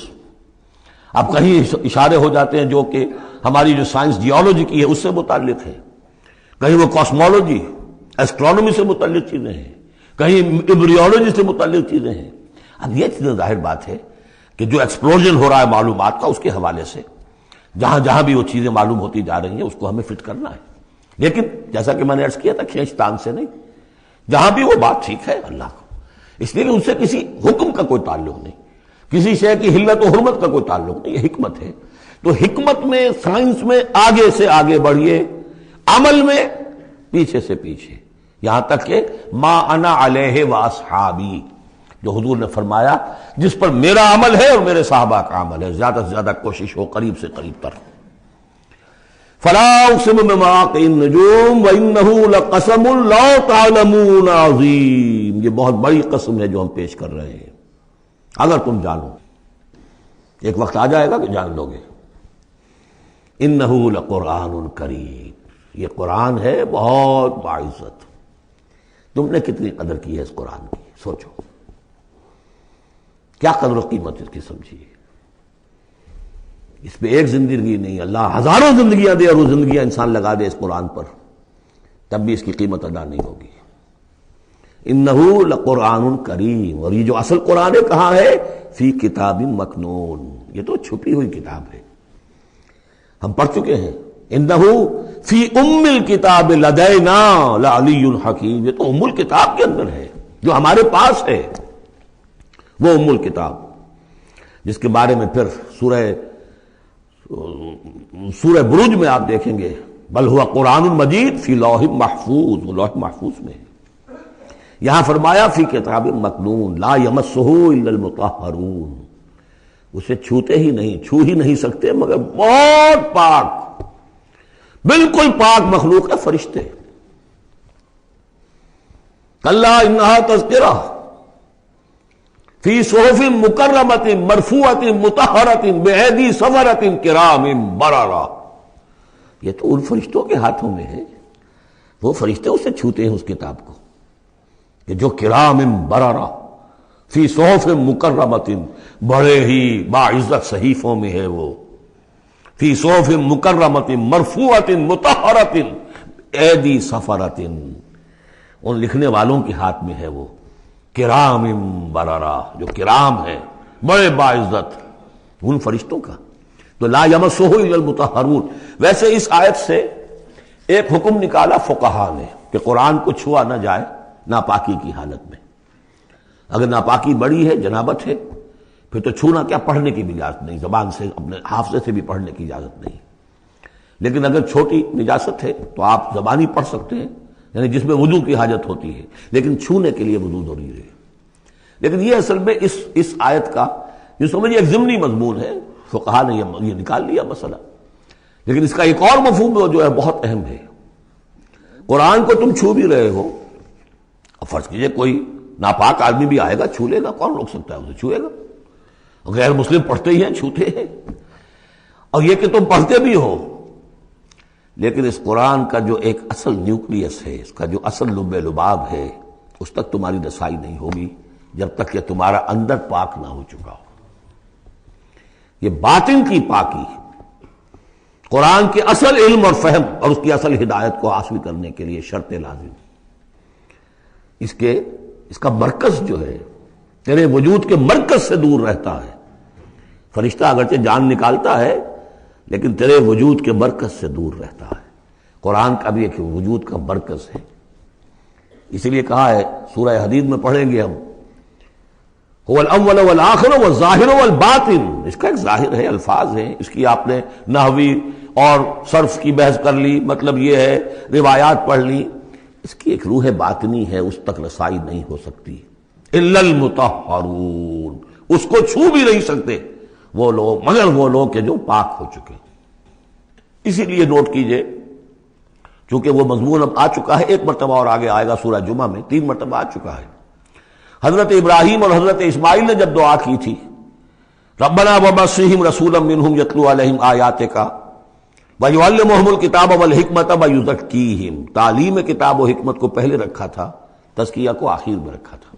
اب کہیں اشارے ہو جاتے ہیں جو کہ ہماری جو سائنس جیولوجی کی ہے اس سے متعلق ہے، کہیں وہ کاسمولوجی، ایسٹرونومی سے متعلق چیزیں ہیں، کہیں ایمبریولوجی سے متعلق چیزیں ہیں. اب یہ چیزیں ظاہر بات ہے کہ جو ایکسپلوژن ہو رہا ہے معلومات کا، اس کے حوالے سے جہاں جہاں بھی وہ چیزیں معلوم ہوتی جا رہی ہیں اس کو ہمیں فٹ کرنا ہے، لیکن جیسا کہ میں نے عرض کیا تھا کھینچتان سے نہیں، جہاں بھی وہ بات ٹھیک ہے اللہ کو، اس لیے کہ ان سے کسی حکم کا کوئی تعلق نہیں، کسی شے کی حلت و حرمت کا کوئی تعلق نہیں، یہ حکمت ہے۔ تو حکمت میں، سائنس میں آگے سے آگے بڑھیے، عمل میں پیچھے سے پیچھے، یہاں تک کہ ما انا علیہ واصحابی، جو حضور نے فرمایا جس پر میرا عمل ہے اور میرے صحابہ کا عمل ہے، زیادہ سے زیادہ کوشش ہو قریب سے قریب تر۔ فلا اقسم بمواقع النجوم وانه لقسم لا تعلمون عظیم، یہ بہت بڑی قسم ہے جو ہم پیش کر رہے ہیں، اگر تم جانو، ایک وقت آ جائے گا کہ جان لو گے۔ انہ لقرآن کریم، یہ قرآن ہے بہت باعزت، تم نے کتنی قدر کی ہے اس قرآن کی، سوچو کیا قدر و قیمت اس کی سمجھیے۔ اس پہ ایک زندگی نہیں، اللہ ہزاروں زندگیاں دے اور وہ زندگیاں انسان لگا دے اس قرآن پر، تب بھی اس کی قیمت ادا نہیں ہوگی۔ انہ لقرآن کریم، اور یہ جو اصل قرآن ہے کہاں ہے؟ فی کتاب مکنون، یہ تو چھپی ہوئی کتاب ہے، ہم پڑھ چکے ہیں۔ انہ فی ام الکتاب لدینا لعلی حکیم، یہ تو ام الکتاب کے اندر ہے جو ہمارے پاس ہے، وہ ام الکتاب جس کے بارے میں پھر سورہ بروج میں آپ دیکھیں گے، بل ہوا قرآن مجید فی لوح محفوظ، وہ لوح محفوظ میں ہے۔ یہاں فرمایا فی کتاب مکنون لا یمسہ الا المطہرون، اسے چھوتے ہی نہیں، چھو ہی نہیں سکتے مگر بہت پاک، بالکل پاک مخلوق ہے، فرشتے۔ کلا انہا تذکرہ فی صحف مکرمۃ مرفوعۃ مطہرۃ بایدی سفرۃ کرام بررہ، یہ تو ان فرشتوں کے ہاتھوں میں ہے، وہ فرشتے اسے چھوتے ہیں اس کتاب کو، کہ جو کرام بررہ فی صحف مکرمۃ، بڑے ہی باعزت صحیفوں میں ہے وہ، فی صحف مکرمۃ مرفوعۃ مطہرۃ ایدی سفرۃ، ان لکھنے والوں کے ہاتھ میں ہے وہ، کرام بررہ، جو کرام ہے بڑے باعزت، ان فرشتوں کا۔ تو لا یمسہ الا المطہرون۔ ویسے اس آیت سے ایک حکم نکالا فقہا نے کہ قرآن کو چھوا نہ جائے ناپاکی کی حالت میں، اگر ناپاکی بڑی ہے، جنابت ہے، پھر تو چھونا کیا، پڑھنے کی بھی اجازت نہیں، زبان سے اپنے حافظے سے بھی پڑھنے کی اجازت نہیں، لیکن اگر چھوٹی نجاست ہے تو آپ زبانی پڑھ سکتے ہیں، یعنی جس میں وضو کی حاجت ہوتی ہے، لیکن چھونے کے لیے وضو ضروری ہے۔ لیکن یہ اصل میں اس آیت کا یہ سمجھیے ایک ضمنی مضمون ہے، فقہا نے یہ نکال لیا مسئلہ، لیکن اس کا ایک اور مفہوم جو ہے بہت اہم ہے۔ قرآن کو تم چھو بھی رہے ہو، اور فرض کیجئے کوئی ناپاک آدمی بھی آئے گا چھو لے گا، کون روک سکتا ہے اسے چھوئے گا، غیر مسلم پڑھتے ہی ہیں، چھوتے ہیں، اور یہ کہ تم پڑھتے بھی ہو، لیکن اس قرآن کا جو ایک اصل نیوکلیس ہے، اس کا جو اصل لب لباب ہے، اس تک تمہاری رسائی نہیں ہوگی جب تک کہ تمہارا اندر پاک نہ ہو چکا ہو۔ یہ باطن کی پاکی قرآن کے اصل علم اور فہم اور اس کی اصل ہدایت کو حاصل کرنے کے لیے شرط لازم، اس کا مرکز جو ہے تیرے وجود کے مرکز سے دور رہتا ہے۔ فرشتہ اگرچہ جان نکالتا ہے لیکن تیرے وجود کے مرکز سے دور رہتا ہے۔ قرآن کا بھی ایک وجود کا مرکز ہے، اسی لیے کہا ہے سورہ حدید میں پڑھیں گے ہم، هو الاول والآخر والظاہر والباطن، اس کا ایک ظاہر ہے، الفاظ ہیں، اس کی آپ نے نحوی اور صرف کی بحث کر لی، مطلب یہ ہے روایات پڑھ لی، اس کی ایک روح باطنی ہے، اس تک رسائی نہیں ہو سکتی الا المطہرون، اس کو چھو بھی نہیں سکتے وہ لوگ مگر وہ لوگ کہ جو پاک ہو چکے۔ اسی لیے نوٹ کیجئے، چونکہ وہ مضمون اب آ چکا ہے، ایک مرتبہ اور آگے آئے گا سورہ جمعہ میں، 3 مرتبہ آ چکا ہے۔ حضرت ابراہیم اور حضرت اسماعیل نے جب دعا کی تھی ربنا وبعث رسولا منہم یتلو علیہم آیاتک ویعلمہم الکتاب والحکمۃ ویزکیہم، تعلیم کتاب و حکمت کو پہلے رکھا تھا، تزکیہ کو آخر میں رکھا تھا،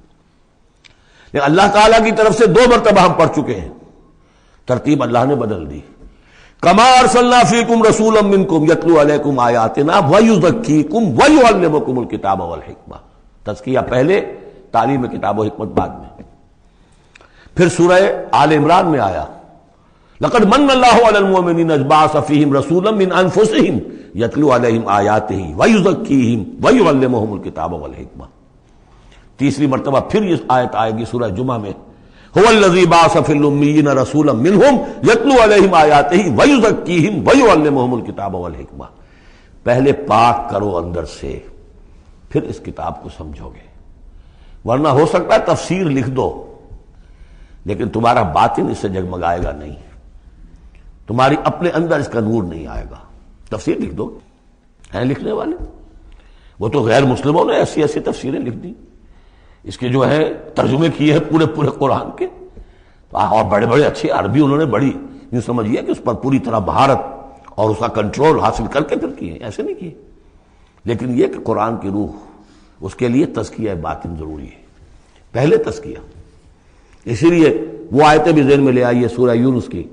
لیکن اللہ تعالیٰ کی طرف سے 2 مرتبہ ہم پڑھ چکے ہیں، ترتیب اللہ نے بدل دی۔ کما ارسلنا فیکم رسولا منکم یتلو علیکم آیاتنا ویزکیکم ویعلمکم الکتاب والحکمہ، تزکیہ پہلے، تعلیم کتاب و حکمت بعد میں۔ پھر سورہ آل عمران میں آیا لقد من اللہ علی المؤمنین اذ بعث فیہم رسولا من انفسہم یتلو علیہم آیاتہ ویزکیہم ویعلمہم الکتاب والحکمہ. تیسری مرتبہ پھر یہ آیت آئے گی سورہ جمعہ میں هو الذی بعث فی الامیین رسولا منہم یتلو علیہم آیاتہ ویزکیہم ویعلمہم الکتاب والحکمہ. پہلے پاک کرو اندر سے، پھر اس کتاب کو سمجھو گے. ورنہ ہو سکتا ہے تفسیر لکھ دو لیکن تمہارا باطن اس سے جگمگائے گا نہیں، تمہاری اپنے اندر اس کا نور نہیں آئے گا. تفسیر لکھ دو، ہیں لکھنے والے، وہ تو غیر مسلموں نے ایسی ایسی تفسیریں لکھ دی، اس کے جو ہے ترجمے کیے ہیں پورے پورے قرآن کے، اور بڑے بڑے اچھے عربی انہوں نے بڑی یوں سمجھیے کہ اس پر پوری طرح مہارت اور اس کا کنٹرول حاصل کر کے پھر کیے، ایسے نہیں کیے. لیکن یہ کہ قرآن کی روح، اس کے لیے تزکیہ باطن ضروری ہے، پہلے تزکیہ. اسی لیے وہ آیتیں بھی ذہن میں لے آئیے سورہ یونس کی،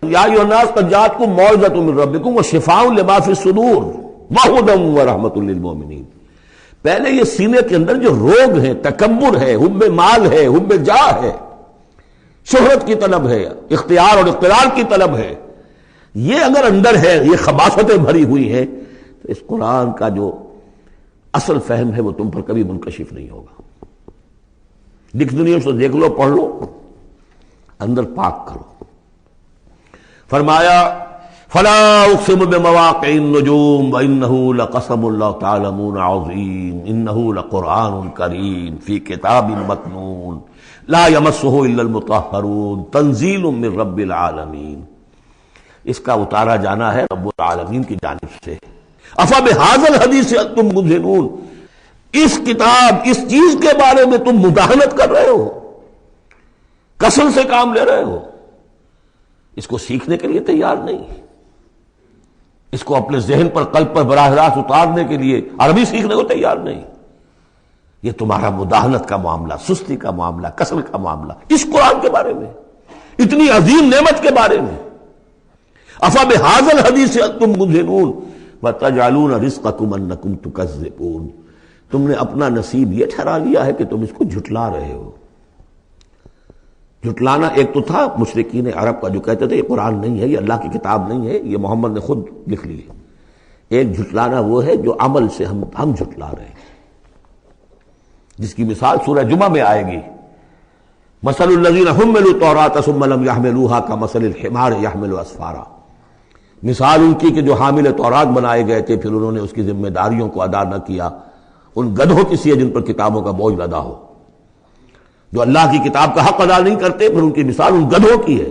یا ایھا الناس قد جاءتکم موعظۃ من ربکم وشفاء لما فی الصدور وہدی ورحمۃ للمؤمنین. پہلے یہ سینے کے اندر جو روگ ہے، تکبر ہے، حب مال ہے، حب جاہ ہے، شہرت کی طلب ہے، اختیار اور اقتدار کی طلب ہے، یہ اگر اندر ہے، یہ خباثتیں بھری ہوئی ہیں، تو اس قرآن کا جو اصل فہم ہے وہ تم پر کبھی منکشف نہیں ہوگا. ڈکشنریوں سے دیکھ لو، پڑھ لو، اندر پاک کرو. فرمایا فلا اقسم بمواقع النجوم وانه لقسم لو تعلمون عظیم انه لقرآن کریم فی کتاب مکنون لا یمسہ الا المطہرون تنزیل من رب العالمین. اس کا اتارا جانا ہے رب العالمین کی جانب سے. افبہذا الحدیث انتم مدہنون، اس کتاب، اس چیز کے بارے میں تم مداہنت کر رہے ہو، کسل سے کام لے رہے ہو، اس کو سیکھنے کے لیے تیار نہیں، اس کو اپنے ذہن پر، قلب پر براہ راست اتارنے کے لیے عربی سیکھنے کو تیار نہیں. یہ تمہارا مداہنت کا معاملہ، سستی کا معاملہ، کسل کا معاملہ اس قرآن کے بارے میں، اتنی عظیم نعمت کے بارے میں. افبہذا الحدیث انتم مدہنون وتجعلون رزقکم انکم تکذبون. تم نے اپنا نصیب یہ ٹھہرا لیا ہے کہ تم اس کو جھٹلا رہے ہو. جھٹلانا ایک تو تھا مشرکین عرب کا جو کہتے تھے یہ قرآن نہیں ہے، یہ اللہ کی کتاب نہیں ہے، یہ محمد نے خود لکھ لی ہے. ایک جھٹلانا وہ ہے جو عمل سے ہم جھٹلا رہے ہیں، جس کی مثال سورہ جمعہ میں آئے گی. مثل الذین حملوا التوراۃ ثم لم يحملوها كمثل الحمار يحمل اسفارا. مثال ان کی کہ جو حامل تورات بنائے گئے تھے پھر انہوں نے اس کی ذمہ داریوں کو ادا نہ کیا، ان گدھوں کی سی ہے جن پر کتابوں کا بوجھ لدا ہو. جو اللہ کی کتاب کا حق ادا نہیں کرتے پھر ان کی مثال ان گدھوں کی ہے.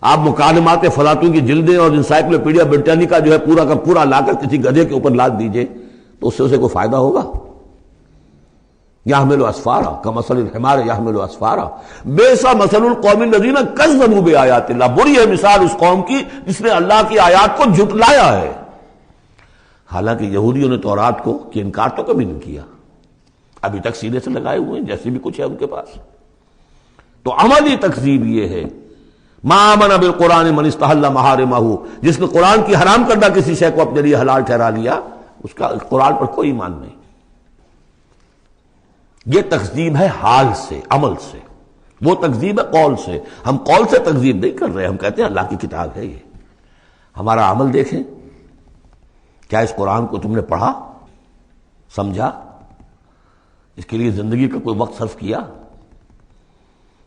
آپ مکالمات فلاطوں کی جلدیں اور انسائکلوپیڈیا برٹانیکا جو ہے پورا کا پورا لا کر کسی گدھے کے اوپر لاد دیجئے تو اس سے اسے کوئی فائدہ ہوگا؟ یحمل اسفارا کمثل الحمار یحمل اسفارا بئس مثل القوم الذین کذبوا بآیات اللہ. بری ہے مثال اس قوم کی جس نے اللہ کی آیات کو جھٹلایا ہے. حالانکہ یہودیوں نے تورات کو کہ انکار تو کبھی نہیں کیا، ابھی تک سینے سے لگائے ہوئے ہیں جیسے بھی کچھ ہے ان کے پاس. تو عملی تکذیب یہ ہے ما آمن بالقرآن من استحل محارمہ، جس نے قرآن کی حرام کردہ کسی شے کو اپنے لیے حلال ٹھہرا لیا، اس کا قرآن پر کوئی ایمان نہیں. یہ تکذیب ہے حال سے، عمل سے. وہ تکذیب ہے قول سے. ہم قول سے تکذیب نہیں کر رہے، ہم کہتے ہیں اللہ کی کتاب ہے یہ. ہمارا عمل دیکھیں، کیا اس قرآن کو تم نے پڑھا، سمجھا، اس کے لیے زندگی کا کوئی وقت صرف کیا؟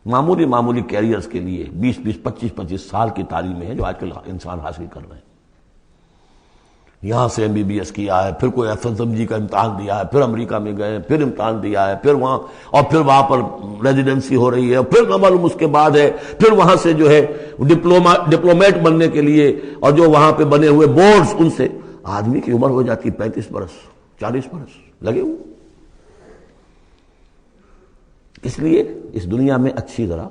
معمولی کیریئرز کے لیے 20 25 سال کی تعلیمیں ہیں جو آج کل انسان حاصل کر رہے ہیں. یہاں سے MBBS کیا ہے، پھر کوئی FSMG کا امتحان دیا ہے، پھر امریکہ میں گئے، پھر امتحان دیا ہے، پھر وہاں، اور پھر وہاں پر ریزیڈنسی ہو رہی ہے، پھر نہ معلوم اس کے بعد ہے، پھر وہاں سے جو ہے ڈپلومیٹ بننے کے لیے، اور جو وہاں پہ بنے ہوئے بورڈز، ان سے آدمی کی عمر ہو جاتی 35 برس 40 برس لگے ہوئے. اس لیے اس دنیا میں اچھی ذرا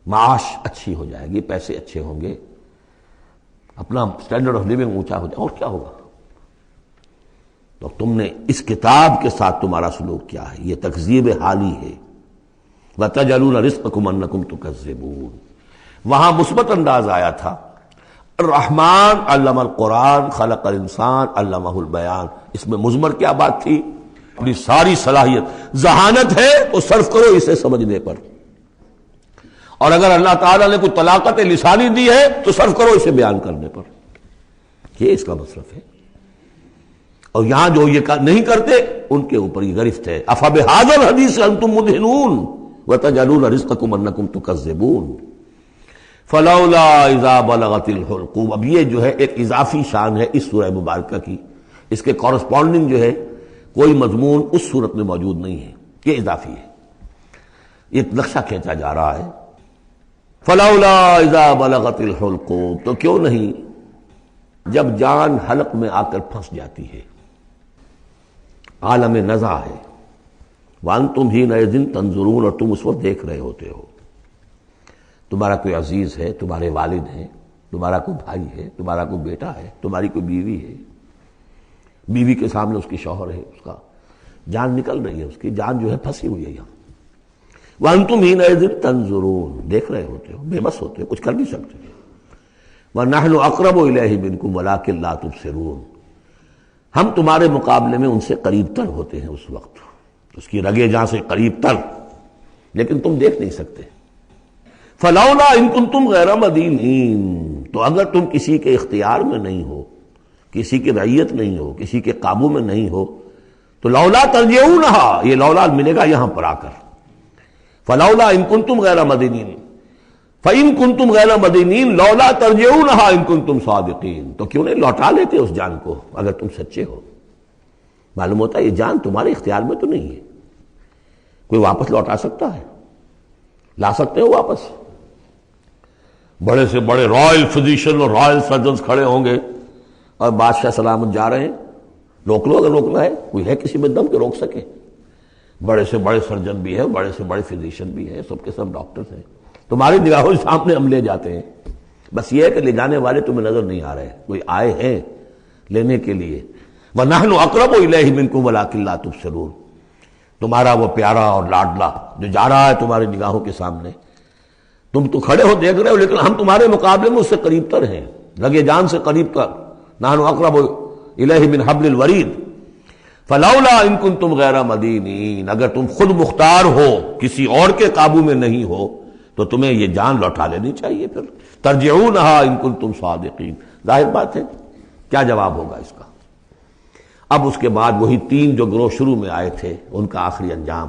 معاش اچھی ہو جائے گی، پیسے اچھے ہوں گے، اپنا سٹینڈرڈ آف لیونگ اونچا ہو جائے، اور کیا ہوگا. تو تم نے اس کتاب کے ساتھ تمہارا سلوک کیا ہے، یہ تکذیب حالی ہے. وَتَجْعَلُونَ رِزْقَكُمْ أَنَّكُمْ تُكَذِّبُونَ. وہاں مثبت انداز آیا تھا، الرحمن علم القرآن خلق الانسان علمہ البیان. اس میں مضمر کیا بات تھی؟ اپنی ساری صلاحیت، ذہانت ہے تو صرف کرو اسے سمجھنے پر، اور اگر اللہ تعالیٰ نے کوئی طلاقت لسانی دی ہے تو صرف کرو اسے بیان کرنے پر، یہ اس کا مصرف ہے۔ اور یہاں جو یہ نہیں کرتے ان کے اوپر یہ گرفت ہے۔ افبہذا الحدیث انتم مدہنون وتجعلون رزقکم انکم تکذبون فلولا اذا بلغت الحلقوم۔ اب یہ جو ہے ایک اضافی شان ہے اس سورہ مبارکہ کی، اس کے کورسپونڈنگ جو ہے کوئی مضمون اس صورت میں موجود نہیں ہے، یہ اضافی ہے، یہ نقشہ کھینچا جا رہا ہے۔ فلولا اذا بلغت الحلقوم، تو کیوں نہیں جب جان حلق میں آ کر پھنس جاتی ہے، عالم نزع ہے، وانتم حینئذ تنظرون، اور تم اس وقت دیکھ رہے ہوتے ہو، تمہارا کوئی عزیز ہے، تمہارے والد ہیں، تمہارا کوئی بھائی ہے، تمہارا کوئی بیٹا ہے، تمہاری کوئی بیوی ہے، بیوی کے سامنے اس کی شوہر ہے، اس کا جان نکل رہی ہے، اس کی جان جو ہے پھنسی ہوئی ہے یہاں، وانتم حینئذ تنظرون، دیکھ رہے ہوتے ہو، بے بس ہوتے ہو، کچھ کر نہیں سکتے۔ وَنَحْنُ أَقْرَبُ إِلَيْهِ مِنْكُمْ وَلَٰكِن لَا تُبْصِرُونَ، ہم تمہارے مقابلے میں ان سے قریب تر ہوتے ہیں، اس وقت اس کی رگے جاں سے قریب تر، لیکن تم دیکھ نہیں سکتے۔ فَلَوْلَا إِن كُنتُمْ غَيْرَ مَدِينِينَ، تو اگر تم کسی کے اختیار میں نہیں ہو، کسی کی رعیت نہیں ہو، کسی کے قابو میں نہیں ہو، تو لولا ترجعونها، یہ لولا ملے گا یہاں پر آ کر، فَلَوْلَا إِن كُنتُمْ غَيْرَ مَدِينِينَ فَإِن كُنتُمْ غَيْرَ مَدِينِينَ لَوْلَا تَرْجِعُونَهَا إِن كُنتُمْ صَادِقِينَ، تو کیوں نہیں لوٹا لیتے اس جان کو اگر تم سچے ہو۔ معلوم ہوتا ہے یہ جان تمہارے اختیار میں تو نہیں ہے، کوئی واپس لوٹا سکتا ہے؟ لا سکتے ہو واپس؟ بڑے سے بڑے رائل فزیشین اور رائل سرجنز کھڑے ہوں گے اور بادشاہ سلامت جا رہے ہیں، روک لو اگر روکنا ہے، کوئی ہے کسی میں دم کہ روک سکے؟ بڑے سے بڑے سرجن بھی ہے، بڑے سے بڑے فزیشین بھی ہے، سب کے سب ڈاکٹرز ہیں، تمہاری نگاہوں کے سامنے ہم لے جاتے ہیں، بس یہ ہے کہ لے جانے والے تمہیں نظر نہیں آ رہے، کوئی آئے ہیں لینے کے لیے۔ وَنَحْنُ أَقْرَبُ إِلَيْهِ مِنْكُمْ وَلَٰكِن لَا تُبْصِرُونَ، تمہارا وہ پیارا اور لاڈلا جو جا رہا ہے تمہاری نگاہوں کے سامنے، تم تو کھڑے ہو دیکھ رہے ہو، لیکن ہم تمہارے مقابلے میں اس سے قریب تر ہیں، لگے جان سے قریب تر۔ نحن اقرب الیہ من حبل الورید فلولا ان کنتم غیر مدینین، اگر تم خود مختار ہو، کسی اور کے قابو میں نہیں ہو، تو تمہیں یہ جان لوٹا لینی چاہیے، پھر ترجعونہا ان کنتم صادقین۔ ظاہر بات ہے کیا جواب ہوگا اس کا؟ اب اس کے بعد وہی تین جو گروہ شروع میں آئے تھے ان کا آخری انجام،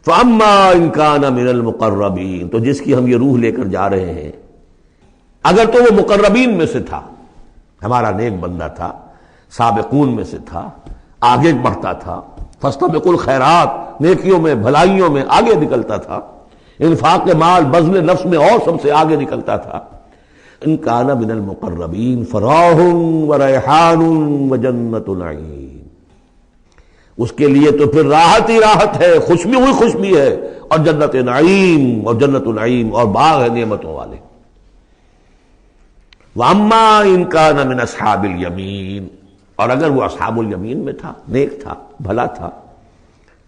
فَأَمَّا إِن كَانَ مِنَ الْمُقَرَّبِينَ، تو جس کی ہم یہ روح لے کر جا رہے ہیں، اگر تو وہ مقربین میں سے تھا، ہمارا نیک بندہ تھا، سابقون میں سے تھا، آگے بڑھتا تھا، فاستبقوا الخیرات، نیکیوں میں بھلائیوں میں آگے نکلتا تھا، انفاق مال بذل نفس میں اور سب سے آگے نکلتا تھا، ان کان من المقربین فراح وریحان وجنت نعیم، اس کے لیے تو پھر راحت ہی راحت ہے، خوشبی ہوئی خوشبی ہے، اور جنت نعیم، اور جنت نعیم اور باغ ہے نعمتوں والے۔ وَأَمَّا إِن كَانَ مِنْ أَصْحَابِ الْيَمِينَ، اور اگر وہ اصحاب الیمین میں تھا، نیک تھا، بھلا تھا،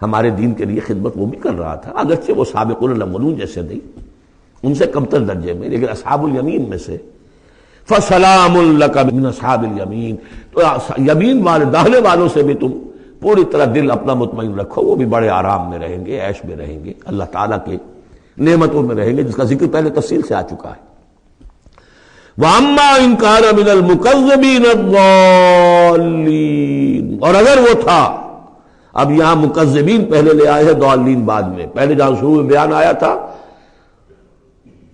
ہمارے دین کے لیے خدمت وہ بھی کر رہا تھا، اگرچہ وہ سابقون الاولون جیسے نہیں، ان سے کمتر درجے میں، لیکن اصحاب الیمین میں سے، فَسَلَامٌ لَكَ مِنْ أَصْحَابِ الْيَمِينَ، تو یمین والے داہنے والوں سے بھی تم پوری طرح دل اپنا مطمئن رکھو، وہ بھی بڑے آرام میں رہیں گے، عیش میں رہیں گے، اللہ تعالیٰ کے نعمتوں میں رہیں گے، جس کا ذکر پہلے تفصیل سے آ چکا ہے۔ وَأَمَّا إِن كَانَ مِنَ الْمُكَذِّبِينَ الضَّالِّينَ، اور اگر وہ تھا، اب یہاں مکذبین پہلے لے آئے ہیں، ضالین بعد میں، پہلے جہاں شروع میں بیان آیا تھا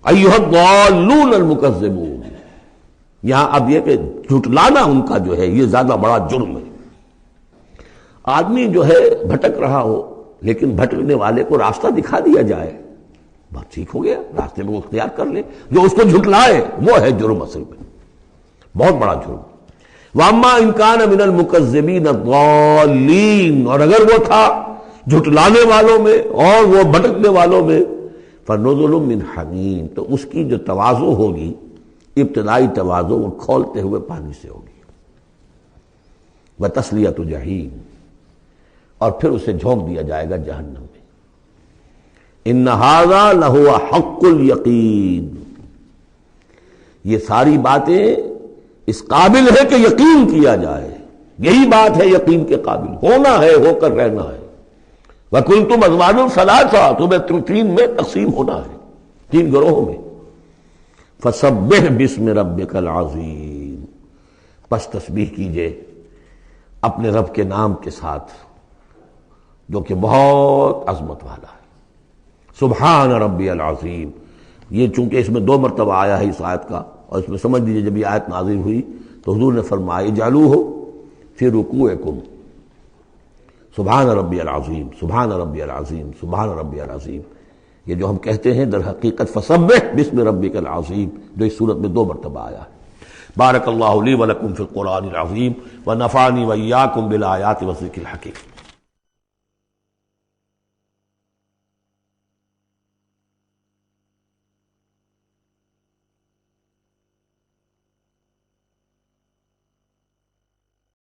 ایھا الضالون المکذبون، یہاں اب یہ کہ جھٹلانا ان کا جو ہے یہ زیادہ بڑا جرم ہے۔ آدمی جو ہے بھٹک رہا ہو، لیکن بھٹکنے والے کو راستہ دکھا دیا جائے، بات ٹھیک ہو گیا، راستے میں وہ اختیار کر لے، جو اس کو جھٹلائے وہ ہے جرم، اصل میں بہت بڑا جرم۔ وَأَمَّا إِن كَانَ مِنَ الْمُكَذِّبِينَ الضَّالِّينَ، اور اگر وہ تھا جھٹلانے والوں میں اور وہ بھٹکنے والوں میں، فَنُزُلٌ مِّنْ حَمِيمٍ، تو اس کی جو تواضع ہوگی، ابتدائی تواضع، وہ کھولتے ہوئے پانی سے ہوگی، وَتَصْلِيَةُ جَحِيمٍ، اور پھر اسے جھونک دیا جائے گا جہنم میں۔ ان ھذا لہو حق الیقین، یہ ساری باتیں اس قابل ہے کہ یقین کیا جائے، یہی بات ہے یقین کے قابل، ہونا ہے، ہو کر رہنا ہے۔ وَكُنْتُمْ أَزْوَاجًا ثَلَاثًا، تمہیں تین میں تقسیم ہونا ہے، تین گروہوں میں۔ فَسَبِّحْ بِاسْمِ رَبِّكَ الْعَظِيمِ، پس تسبیح کیجئے اپنے رب کے نام کے ساتھ جو کہ بہت عظمت والا ہے۔ سبحان ربی العظیم، یہ چونکہ اس میں دو مرتبہ آیا ہے اس آیت کا، اور اس میں سمجھ لیجیے جب یہ آیت نازل ہوئی تو حضور نے فرمایا اجعلوہ فی رکوعکم، سبحان ربی العظیم، سبحان ربی العظیم، سبحان ربی العظیم۔ یہ جو ہم کہتے ہیں در حقیقت فسبح باسم ربک العظیم، جو اس صورت میں دو مرتبہ آیا ہے۔ بارک اللہ لی ولکم فی القرآن العظیم ونفعنی وإیاکم بالآیات والذکر الحکیم۔